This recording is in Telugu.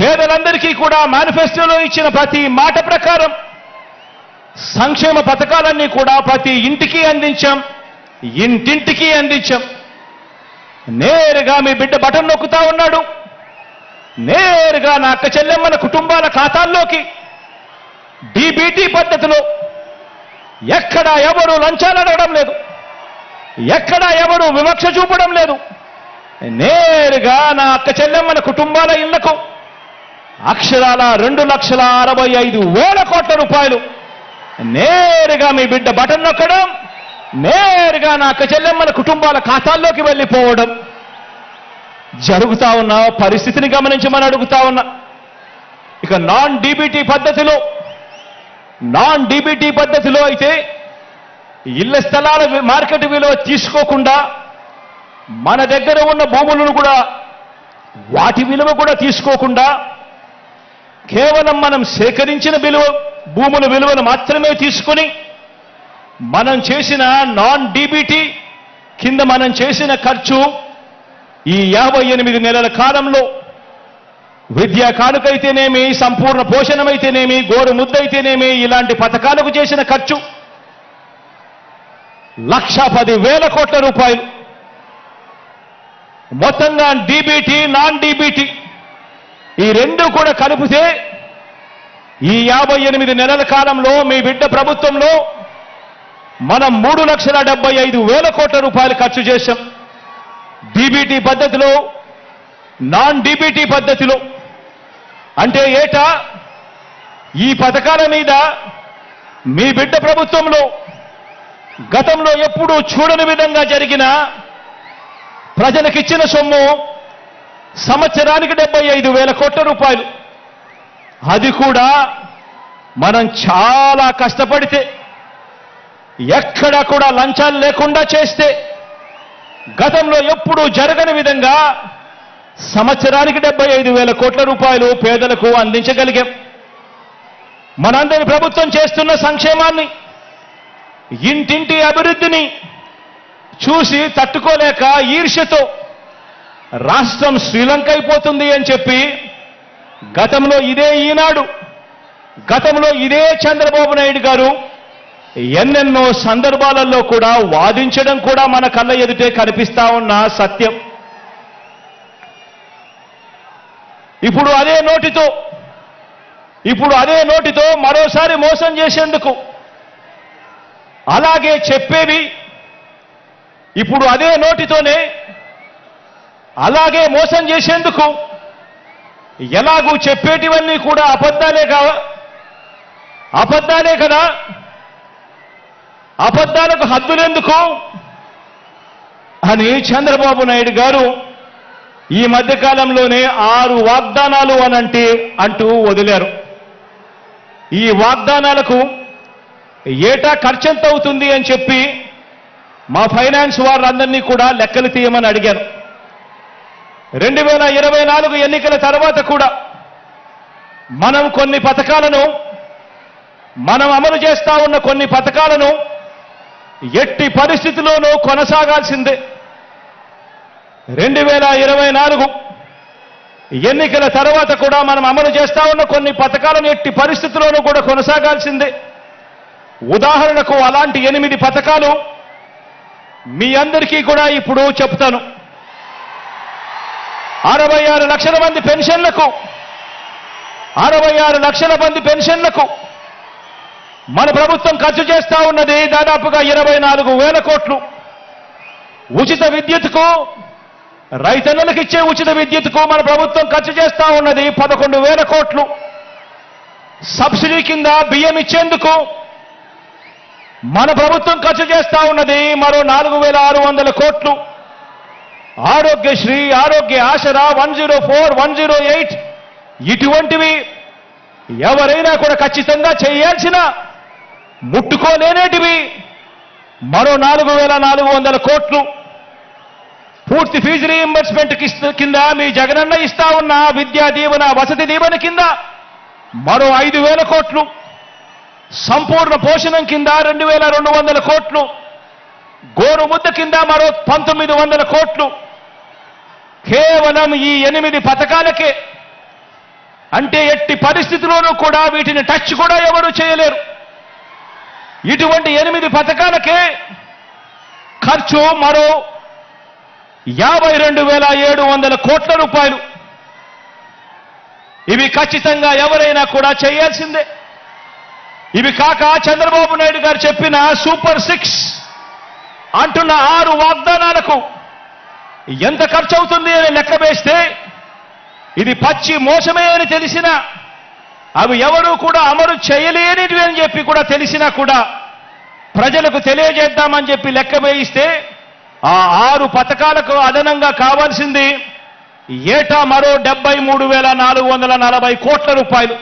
పేదలందరికీ కూడా మేనిఫెస్టోలో ఇచ్చిన ప్రతి మాట ప్రకారం సంక్షేమ పథకాలన్నీ కూడా ప్రతి ఇంటికి అందించాం, ఇంటింటికి అందించాం. నేరుగా మీ బిడ్డ బటన్ నొక్కుతా ఉన్నాడు, నేరుగా నా అక్క చెల్లెమ్మల కుటుంబాల ఖాతాల్లోకి డీబీటీ పద్ధతిలో ఎక్కడ ఎవరు లంచాలు అడగడం లేదు, ఎక్కడ ఎవరు వివక్ష చూపడం లేదు. నేరుగా నా అక్క చెల్లెమ్మల కుటుంబాల ఇళ్లకు అక్షరాల 2,65,000 కోట్ల రూపాయలు నేరుగా మీ బిడ్డ బటన్ నొక్కడం, నేరుగా నా అక్క చెల్లెమ్మల కుటుంబాల ఖాతాల్లోకి వెళ్ళిపోవడం జరుగుతా ఉన్న పరిస్థితిని గమనించమని అడుగుతా ఉన్నా. ఇక నాన్ డీబీటీ పద్ధతిలో అయితే ఇళ్ల స్థలాల మార్కెట్ విలువ తీసుకోకుండా మన దగ్గర ఉన్న భూములను కూడా వాటి విలువ కూడా తీసుకోకుండా కేవలం మనం సేకరించిన భూముల విలువను మాత్రమే తీసుకుని మనం చేసిన నాన్ డీబీటీ కింద మనం చేసిన ఖర్చు ఈ 58 నెలల కాలంలో విద్యా కానుకైతేనేమి, సంపూర్ణ పోషణమైతేనేమి, గోరు ముద్దైతేనేమి, ఇలాంటి పథకాలకు చేసిన ఖర్చు 1,10,000 కోట్ల రూపాయలు. మొత్తంగా డీబీటీ నాన్ డీబీటీ ఈ రెండు కూడా కలిపితే ఈ 58 నెలల కాలంలో మీ బిడ్డ ప్రభుత్వంలో మనం 3,75,000 కోట్ల రూపాయలు ఖర్చు చేశాం. డీబీటీ పద్ధతిలో, నాన్ డీబీటీ పద్ధతిలో. అంటే ఏటా ఈ పథకాల మీద మీ బిడ్డ ప్రభుత్వంలో గతంలో ఎప్పుడూ చూడని విధంగా జరిగిన ప్రజలకిచ్చిన సొమ్ము సంవత్సరానికి 75,000 కోట్ల రూపాయలు. అది కూడా మనం చాలా కష్టపడితే, ఎక్కడా కూడా లంచాలు లేకుండా చేస్తే గతంలో ఎప్పుడూ జరగని విధంగా సంవత్సరానికి 75,000 కోట్ల రూపాయలు పేదలకు అందించగలిగాం. మనందరి ప్రభుత్వం చేస్తున్న సంక్షేమాన్ని, ఇంటింటి అభివృద్ధిని చూసి తట్టుకోలేక ఈర్ష్యతో రాష్ట్రం శ్రీలంక అయిపోతుంది అని చెప్పి గతంలో ఇదే ఈనాడు, గతంలో ఇదే చంద్రబాబు నాయుడు గారు ఎన్నెన్నో సందర్భాలలో కూడా వాదించడం కూడా మన కళ్ళ ఎదుటే కనిపిస్తా ఉన్న సత్యం. ఇప్పుడు అదే నోటితో మరోసారి మోసం చేసేందుకు, అలాగే చెప్పేవి ఇప్పుడు అదే నోటితోనే అలాగే మోసం చేసేందుకు, ఎలాగూ చెప్పేటివన్నీ కూడా అబద్ధాలే కదా, అబద్ధాలకు హద్దులెందుకు అని చంద్రబాబు నాయుడు గారు ఈ మధ్యకాలంలోనే 6 వాగ్దానాలు అంటూ వదిలారు. ఈ వాగ్దానాలకు ఏటా ఖర్చెంత అవుతుంది అని చెప్పి మా ఫైనాన్స్ వారందరినీ కూడా లెక్కలు తీయమని అడిగాను. 2024 ఎన్నికల తర్వాత కూడా మనం అమలు చేస్తా ఉన్న కొన్ని పథకాలను ఎట్టి పరిస్థితిలోనూ కొనసాగాల్సిందే. 2024 ఎన్నికల తర్వాత కూడా మనం అమలు చేస్తా ఉన్న కొన్ని పథకాలను ఎట్టి పరిస్థితుల్లోనూ కూడా కొనసాగాల్సిందే. ఉదాహరణకు అలాంటి 8 పథకాలు మీ అందరికీ కూడా ఇప్పుడు చెప్తాను. 66 లక్షల మంది పెన్షన్లకు 66 లక్షల మంది పెన్షన్లకు మన ప్రభుత్వం ఖర్చు చేస్తా ఉన్నది దాదాపుగా 24,000 కోట్లు. ఉచిత విద్యుత్కు, రైతన్నలకు ఇచ్చే ఉచిత విద్యుత్కు మన ప్రభుత్వం ఖర్చు చేస్తా ఉన్నది 11,000 కోట్లు. సబ్సిడీ కింద బియ్యం ఇచ్చేందుకు మన ప్రభుత్వం ఖర్చు చేస్తా ఉన్నది మరో 4,600 కోట్లు. ఆరోగ్యశ్రీ, ఆరోగ్య ఆసరా, 104, 108 ఇటువంటివి ఎవరైనా కూడా ఖచ్చితంగా చేయాల్సిన, ముట్టుకోలేనేటివి మరో 4,400 కోట్లు. పూర్తి ఫీజు రీయింబర్స్మెంట్ కింద మీ జగనన్న ఇస్తా ఉన్న విద్యా దీవెన, వసతి దీవెన కింద మరో 5,000 కోట్లు. సంపూర్ణ పోషణం కింద 2,200 కోట్లు. గోరు ముద్ద కింద మరో 1,900 కోట్లు. కేవలం ఈ 8 పథకాలకే అంటే ఎట్టి పరిస్థితిలోనూ కూడా వీటిని టచ్ కూడా ఎవరు చేయలేరు. ఇటువంటి 8 పథకాలకే ఖర్చు మరో 52,700 కోట్ల రూపాయలు. ఇవి ఖచ్చితంగా ఎవరైనా కూడా చేయాల్సిందే. ఇవి కాక చంద్రబాబు నాయుడు గారు చెప్పిన సూపర్ 6 అంటున్న 6 వాగ్దానాలకు ఎంత ఖర్చు అవుతుంది అని లెక్క వేస్తే ఇది పచ్చి మోసమే అని తెలిసినా, అవి ఎవరూ కూడా అమలు చేయలేనివి అని చెప్పి కూడా తెలిసినా కూడా ప్రజలకు తెలియజేద్దామని చెప్పి లెక్క వేయిస్తే ఆ 6 పథకాలకు అదనంగా కావాల్సింది ఏటా మరో 73,440 కోట్ల రూపాయలు.